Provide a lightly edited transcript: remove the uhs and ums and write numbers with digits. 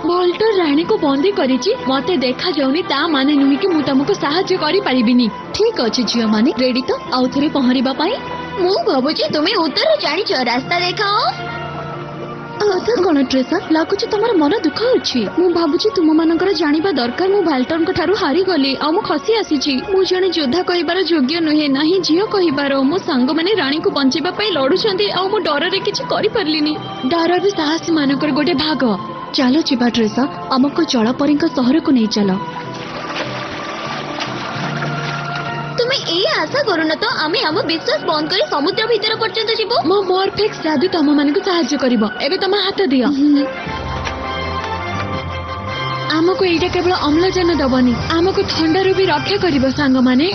ଭଲ୍ଟର ରାଣୀକୁ ବନ୍ଦୀ କରିଛି ମତେ ଦେଖା ଯାଉନି ତା ମାନେ ନୁହେଁ କି ମୁଁ ତମକୁ ସାହାଯ୍ୟ କରିପାରିବିନି। ଠିକ ଅଛି ଝିଅ ମାନେ ରେଡି ତ ଆଉ ଥରେ ପହଁରିବା ପାଇଁ? ମୁଁ ଭାବୁଛି ତୁମେ ଉତ୍ତର ଜାଣିଛ, ରାସ୍ତା ଦେଖାଅ। କଣ ଟ୍ରେସା, ଲାଗୁଛି ତମର ମନ ଦୁଃଖ ଅଛି। ମୁଁ ଭାବୁଛି ତୁମ ମାନଙ୍କର ଜାଣିବା ଦରକାର ମୁଁ ଭାଲ୍ଟରଙ୍କ ଠାରୁ ହାରିଗଲି ଆଉ ମୁଁ ଖସି ଆସିଛି। ମୁଁ ଜଣେ ଯୋଦ୍ଧା କହିବାର ଯୋଗ୍ୟ ନୁହେଁ, ନାହିଁ ଝିଅ କହିବାର। ମୋ ସାଙ୍ଗମାନେ ରାଣୀକୁ ବଞ୍ଚେଇବା ପାଇଁ ଲଢୁଛନ୍ତି ଆଉ ମୁଁ ଡରରେ କିଛି କରିପାରିଲିନି। ଡର ବି ସାହସୀ ମାନଙ୍କର ଗୋଟେ ଭାଗ। ଚାଲ ଯିବା ଟ୍ରେସା, ଆମକୁ ଜଳପରୀଙ୍କ ସହରକୁ ନେଇ ଚାଲ। ତୁମେ ଏଇ ଆଶା କରୁନ ତ ଆମେ ଆମ ବିଶ୍ୱାସ ବନ୍ଦ କରି ସମୁଦ୍ର ଭିତର ପର୍ଯ୍ୟନ୍ତ ଯିବୁ? ମୋ ମର୍ଫେକ୍ସ ଯାଦୁ ତମ ମାନଙ୍କୁ ସାହାଯ୍ୟ କରିବ। ଏବେ ତମ ହାତ ଦିଅ। ଆମକୁ ଏଇଟା କେବଳ ଅମ୍ଳଜାନ ଦବନି, ଆମକୁ ଥଣ୍ଡାରୁ ବି ରକ୍ଷା କରିବ ସାଙ୍ଗମାନେ।